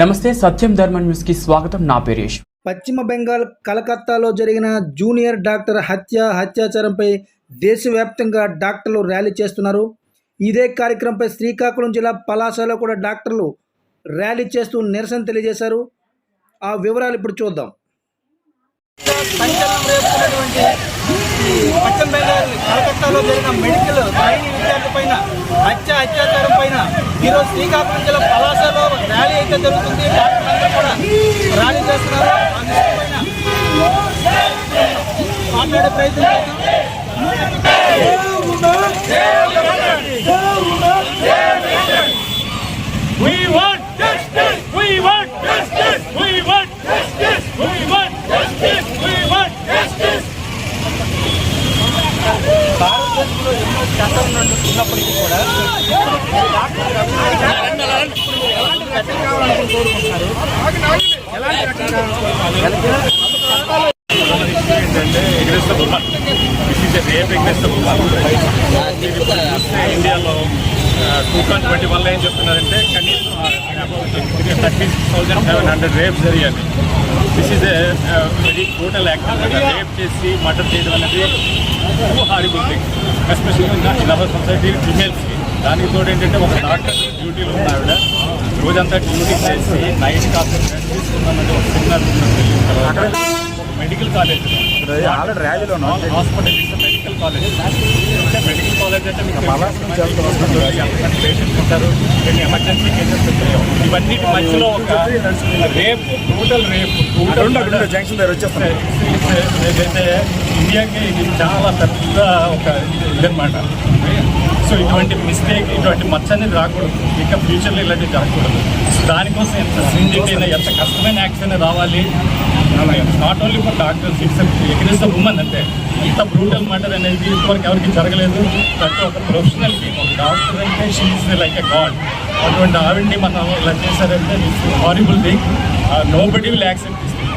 నమస్తే సత్యం ధర్మ న్యూస్ కి స్వాగతం. నా పేరు యశ్. పశ్చిమ బెంగాల్ కలకత్తాలో జరిగిన జూనియర్ డాక్టర్ అత్యాచారంపై దేశవ్యాప్తంగా డాక్టర్లు ర్యాలీ చేస్తున్నారు. ఇదే కార్యక్రమంపై శ్రీకాకుళం జిల్లా పలాసలో కూడా డాక్టర్లు ర్యాలీ చేస్తూ నిరసన తెలియజేశారు. ఆ వివరాలు ఇప్పుడు చూద్దాం. పశ్చిమ బెంగాల్ కలకత్తాలో జరిగిన మెడికల్ ట్రైనింగ్ విద్యార్థి పైన అత్యాచారం పైన ఈరోజు శ్రీకాకుళం జిల్లా పలాసలో ర్యాలీ అయితే జరుగుతుంది. డాక్టర్లందరూ కూడా ర్యాలీ చేస్తున్నారు. ఆ విషయం పైన మాట్లాడే ప్రయత్నం భారతదేశంలో ఎన్నో చట్టాలు ఉన్నప్పటికీ కూడా ఎలాంటి రక్షణ కావాలని కోరుకుంటున్నారు? ఎలాంటి రక్షణ ఇండియాలో 2021 ఏం చెప్తున్నారంటే కనీసం 36,700 రేప్స్ జరిగాయి. This is very brutal act. Rape చేసి మర్డర్ చేయడం అనేది horrible thing, especially in our society ఫిమేల్స్కి. దానికి తోడు ఏంటంటే ఒక డాక్టర్ డ్యూటీలో ఉన్న ఆవిడ రోజంతా డ్యూటీ చేసి నైట్ కాస్త తీసుకున్నామంటే ఒక సెమినార్ అక్కడ మెడికల్ కాలేజ్ ఆల్రెడీ ర్యాలీలో hospital medical college. Medical college అంటే మీకు ఎంతమంది పేషెంట్స్ ఉంటారు, ఎన్ని ఎమర్జెన్సీ కేసెస్ ఉంటాయో, ఇవన్నిటి మధ్యలో ఒక రేపు టోటల్ జంక్షన్ దగ్గర వచ్చేస్తాయి. ఏదైతే ఇండియాకి ఇది చాలా పెద్ద ఒక ఇదనమాట. సో ఇటువంటి మిస్టేక్, ఇటువంటి మచ్చ అనేది రాకూడదు. ఇంకా ఫ్యూచర్లో ఇలాంటివి జరగకూడదు. దానికోసం ఎంత స్ట్రింజెంట్ అయినా, ఎంత కష్టమైన యాక్షన్ రావాలి. Not only for doctors, it's egress the women. అంటే ఇంత బ్రూటల్ మర్డర్ అనేది ఇంతవరకు ఎవరికి జరగలేదు. ప్రతి ఒక ప్రొఫెషనల్కి, ఒక డాక్టర్ అంటే she is like a God. అటువంటి ఆవిడ్ని మనం ఇలా చేశారంటే it's horrible thing. Nobody will accept this thing.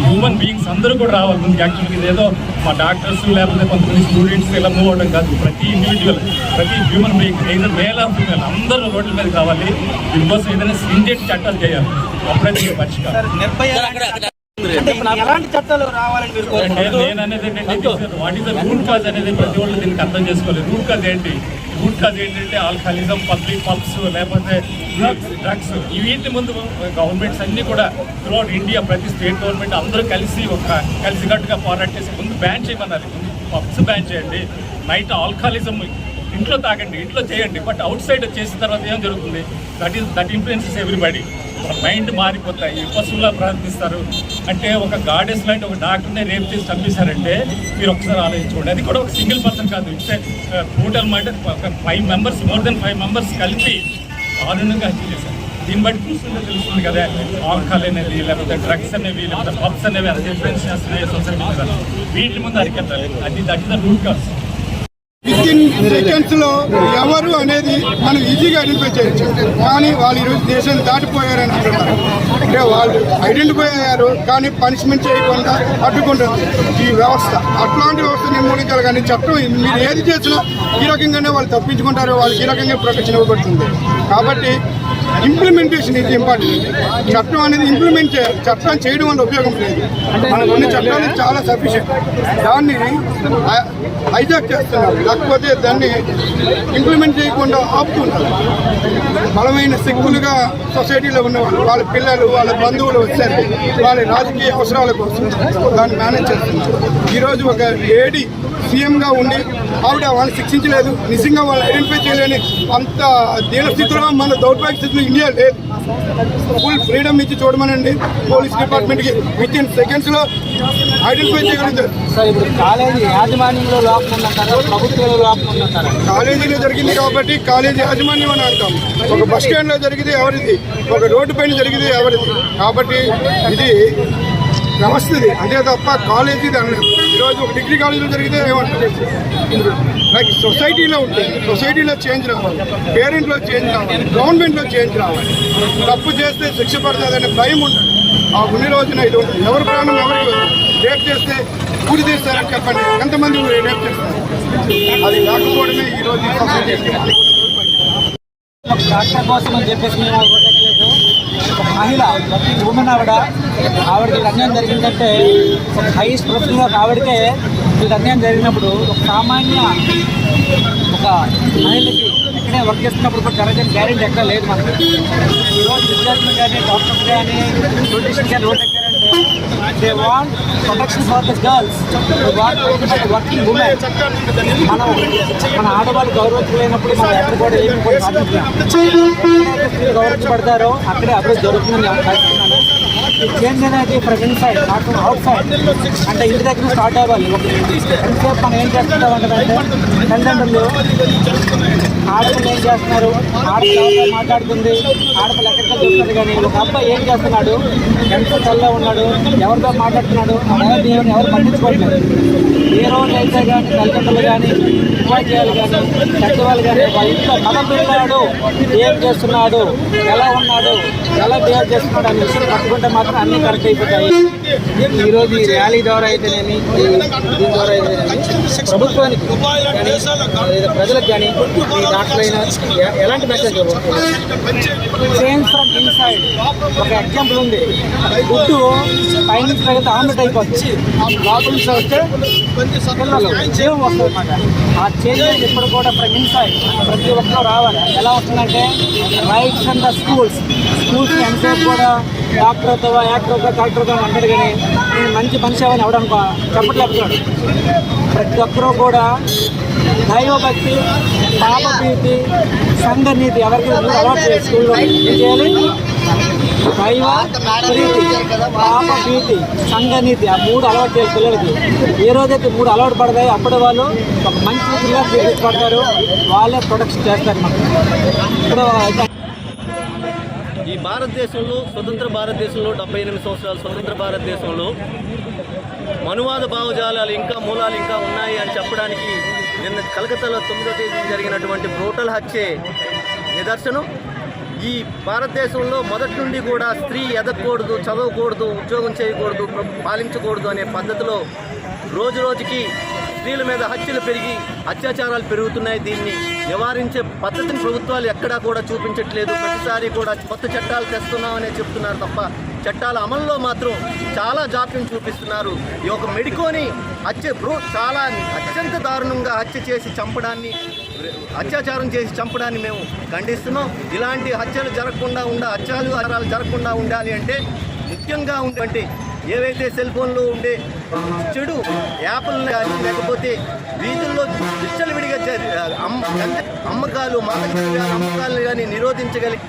Human beings అందరూ కూడా రావాలి ముందుకు. యాక్చువల్గా ఇదేదో మా డాక్టర్స్ లేకపోతే కొంతమంది స్టూడెంట్స్ ఇలా మూవ్ అవడం కాదు. ప్రతి ఇండివిజువల్, ప్రతి హ్యూమన్ బీయింగ్, ఏదైనా మేల్ ఆఫ్ ఫీమేల్ అందరూ రోడ్ల మీద కావాలి. దీనికోసం ఏదైనా స్ట్రింజెంట్ చట్టాలు చేయాలి. అప్పుడే పరిష్కారం. ఎలాంటి చట్టాలు రావాలని మీరు కోరుకుంటున్నారు? నేను అనేది ఏంటంటే what is the root cause అనేది ప్రతి ఒళ్ళు దీనికి అర్థం చేసుకోలేదు. రూట్ కాజ్ ఏంటి? రూట్ కాజ్ ఏంటంటే ఆల్కహాలిజం, పబ్లిక్ పబ్స్, లేకపోతే డ్రగ్స్. వీటి ముందు గవర్నమెంట్స్ అన్నీ కూడా త్రూఅవుట్ ఇండియా, ప్రతి స్టేట్ గవర్నమెంట్ అందరూ కలిసికట్టుగా పోరాట చేసి ముందు బ్యాన్ చేయమన్నారు. ముందు పబ్స్ బ్యాన్ చేయండి. నైట్ ఆల్కహాలిజం ఇంట్లో తాగండి, ఇంట్లో చేయండి. బట్ అవుట్ సైడ్ చేసిన తర్వాత ఏం జరుగుతుంది? That influences everybody. మైండ్ మారిపోతాయి, పశువులా ప్రవర్తిస్తారు. అంటే ఒక గాడెస్ లాంటి ఒక డాక్టర్ని రేప్ చేసి చంపేశారంటే మీరు ఒకసారి ఆలోచించుకోండి. అది కూడా ఒక సింగిల్ పర్సన్ కాదు. It's total murder. ఒక 5 మెంబర్స్, మోర్ దెన్ 5 మెంబర్స్ కలిపి దారుణంగా హత్య చేశారు. దీన్ని బట్టి చూస్తుంటే తెలుస్తుంది కదా, ఆల్కహాల్ అనేది, లేకపోతే డ్రగ్స్ అనేవి, లేకపోతే పబ్స్ అనేవి అంత ఇన్ఫ్లుయెన్స్ చేస్తున్నాయి సొసైటీ మీద. వీటి ముందు అరికెత్తాలి. That is the root cause. Within సెకండ్స్లో ఎవరు అనేది మనం ఈజీగా ఐడెంటిఫై చేయొచ్చు. కానీ వాళ్ళు ఈరోజు దేశాన్ని దాటిపోయారని అంటున్నారు. అంటే వాళ్ళు ఐడెంటిఫై అయ్యారు కానీ పనిష్మెంట్ చేయకుండా అడ్డుకుంటుంది ఈ వ్యవస్థ. అట్లాంటి వ్యవస్థ నిర్మూలించాలి. కానీ చట్టం మీరు ఏది చేసినా ఈ రకంగానే వాళ్ళు తప్పించుకుంటారు. వాళ్ళకి ఈ రకంగా ప్రొటెక్షన్ ఇవ్వబడుతుంది. కాబట్టి ఇంప్లిమెంటేషన్ ఇది ఇంపార్టెంట్. చట్టం అనేది ఇంప్లిమెంట్ చేయాలి. చట్టం చేయడం వల్ల ఉపయోగం లేదు. మనకు ఉన్న చట్టాలు చాలా సఫిషియెంట్. దాన్ని హైజాక్ చేస్తున్నారు, లేకపోతే దాన్ని ఇంప్లిమెంట్ చేయకుండా ఆపుతున్నారు. బలమైన శక్తులుగా సొసైటీలో ఉన్నవాళ్ళు, వాళ్ళ పిల్లలు, వాళ్ళ బంధువులు వచ్చారు, వాళ్ళ రాజకీయ అవసరాల కోసం దాన్ని మేనేజ్ చేస్తున్నారు. ఈరోజు ఒక లేడీ సీఎంగా ఉండి ఆవిడ వాళ్ళని శిక్షించలేదు. నిజంగా వాళ్ళు ఐడెంటిఫై చేయలేని అంత దీనస్థితిలో, మన దౌర్భాగ్య స్థితిలో ఇండియా లేదు. ఫుల్ ఫ్రీడమ్ ఇచ్చి చూడమనండి పోలీస్ డిపార్ట్మెంట్కి. వితిన్ సెకండ్స్లో ఐడెంటిఫై చేయగలుగుతారు. కాలేజీ యాజమాన్యంలో లోపం ఉందంటారా, ప్రభుత్వంలో లోపం ఉందంటారా? కాలేజీలో జరిగింది కాబట్టి కాలేజీ యాజమాన్యం అని అంటాం. ఒక బస్ స్టాండ్లో జరిగితే ఎవరిది, ఒక రోడ్డు పైన జరిగితే ఎవరిది. కాబట్టి ఇది వ్యవస్థది అంతే తప్ప కాలేజీది అనలేదు. ఈరోజు ఒక డిగ్రీ కాలేజీలో జరిగితే ఏమంటారు? లైక్ సొసైటీలో ఉంటుంది. సొసైటీలో చేంజ్ రావాలి, పేరెంట్లో చేంజ్ రావాలి, గవర్నమెంట్లో చేంజ్ రావాలి. తప్పు చేస్తే శిక్ష పడుతుందనే భయం ఉంటుంది. ఆ ఉన్న రోజున ఇది ఉంటుంది. ఎవరి ప్రాణం ఎవరికి రేప్ చేస్తే ఊడి తీస్తారని చెప్పండి, ఎంతమంది రేప్ చేస్తారు? అది కాకపోవడమే ఈరోజు సొసైటీ. డాక్టర్ కోసం అని చెప్పేసి మేము ఒక మహిళ వర్కింగ్ ఉమెన్ ఆవిడకి అన్యాయం జరిగిందంటే ఒక హైయెస్ట్ ప్రొఫెషన్గా ఆవిడకే ఇది అన్యాయం జరిగినప్పుడు ఒక సామాన్య ఒక మహిళకి ఎక్కడే వర్క్ చేస్తున్నప్పుడు కూడా జరగని గ్యారెంటీ ఎక్కడ లేదు మనకి. ఈరోజు విద్యార్థులు కానీ డాక్టర్స్ కానీ పొలిటీషియన్స్ కానీ రోడ్ ఎక్కారంటే they want protection for the girls, they want working women. మన ఆడవాళ్ళు గౌరవించలేనప్పుడు మనం ఎక్కడ కూడా ఏమి కూడా సాధించాం. ఎక్కడైతే స్త్రీలు గౌరవించబడతారో అక్కడే అభివృద్ధి జరుగుతుందని నేను భావిస్తున్నాను. ఈ చేంజ్ అనేది from inside not from out side. అంటే ఇంటి దగ్గర స్టార్ట్ అవ్వాలి. ఎంతసేపు మనం ఏం చేస్తుంటాం అంటే తల్లిదండ్రులు ఆడపిల్ల ఏం చేస్తున్నారు, ఆడపిల్ల మాట్లాడుతుంది, ఆడపిల్ల ఎక్కడికి చూస్తుంది, కానీ ఒక అబ్బాయి ఏం చేస్తున్నాడు, ఎంత చల్లగా ఉన్నాడు, ఎవరితో మాట్లాడుతున్నాడు, దేవుని ఎవరు పట్టించుకోవట్లేదు. ఏ రోజు అయితే కానీ తల్లిదండ్రులు కానీ ఉపాధ్యాయులు కానీ పెద్దవాళ్ళు కానీ వాళ్ళ ఇంట్లో మన పిల్లాడు ఏం చేస్తున్నాడు, ఎలా ఉన్నాడు, ఎలా బిహేవ్ చేస్తున్నాడు అనే విషయం పట్టుకుంటే మాత్రం అన్నీ కరెక్ట్ అయిపోతాయి. ఈరోజు ఈ ర్యాలీ ద్వారా అయితేనేమి, దీని ద్వారా అయితేనేమి ప్రభుత్వానికి కానీ లేదా ప్రజలకు కానీ ఈ డాక్టర్ అయినా ఎలాంటి మెసేజ్ చేంజ్ ఫ్రమ్ ఇన్సైడ్. ఒక ఎగ్జాంపుల్ ఉంది, గుడ్డు పైనుంచి తగిలితే ఆమ్లెట్ అయిపోతుంది, లోపల నుంచి వస్తే పిల్లలు జీవం వస్తుంది అన్నమాట. ఆ చేంజ్ ఇప్పుడు కూడా ఫ్రమ్ ఇన్సైడ్ ప్రతి ఒక్కరు రావాలి. ఎలా వస్తుందంటే రైట్ ఫ్రమ్ ద స్కూల్స్ ఎంతసేపు కూడా డాక్టర్ అవుతావా, యాక్టర్ అవుతావా, కలెక్టర్ అవుతావా అంటాడు, కానీ నేను మంచి మనిషి అవని ఎవడనుకో చెప్పట్లేకపోతున్నాడు. ప్రతి ఒక్కరూ కూడా దైవభక్తి, పాపభీతి, సంఘనీతి ఎవరికి అలవాటు చేయాలి. స్కూల్లో ఏం చేయాలి? దైవ ప్రీతి, పాపభీతి, సంఘనీతి, ఆ 3 అలవాటు చేయాలి పిల్లలకి. ఏ రోజైతే 3 అలవాటు పడతాయో అప్పుడు వాళ్ళు ఒక మంచి విధంగా తీర్చిపడతారు, వాళ్ళే ప్రొటెక్షన్ చేస్తారు మనకు. ఇప్పుడు ఈ భారతదేశంలో స్వతంత్ర భారతదేశంలో 78 సంవత్సరాల స్వతంత్ర భారతదేశంలో మనువాద భావజాలాలు ఇంకా మూలాలు ఇంకా ఉన్నాయి అని చెప్పడానికి నిన్న కలకత్తాలో 9వ తేదీ జరిగినటువంటి బ్రూటల్ హత్యే నిదర్శనం. ఈ భారతదేశంలో మొదటి నుండి కూడా స్త్రీ ఎదగకూడదు, చదవకూడదు, ఉద్యోగం చేయకూడదు, పాలించకూడదు అనే పద్ధతిలో రోజు రోజుకి స్త్రీల మీద హత్యలు పెరిగి అత్యాచారాలు పెరుగుతున్నాయి. దీన్ని నివారించే పద్ధతిని ప్రభుత్వాలు ఎక్కడా కూడా చూపించట్లేదు. ప్రతిసారి కూడా కొత్త చట్టాలు తెస్తున్నామనే చెప్తున్నారు తప్ప చట్టాల అమల్లో మాత్రం చాలా జాప్యం చూపిస్తున్నారు. ఈ ఒక మెడికోని చాలా అత్యంత దారుణంగా అత్యాచారం చేసి చంపడాన్ని మేము ఖండిస్తున్నాం. ఇలాంటి హత్యలు జరగకుండా అత్యాచారాలు జరగకుండా ఉండాలి అంటే ముఖ్యంగా ఉండే ఏవైతే సెల్ ఫోన్లో ఉండే చెడు యాప్లు కానీ లేకపోతే వీధుల్లో విచ్చలవిడిగా అమ్మకాలు, అమ్మకాలను కానీ నిరోధించగలిగి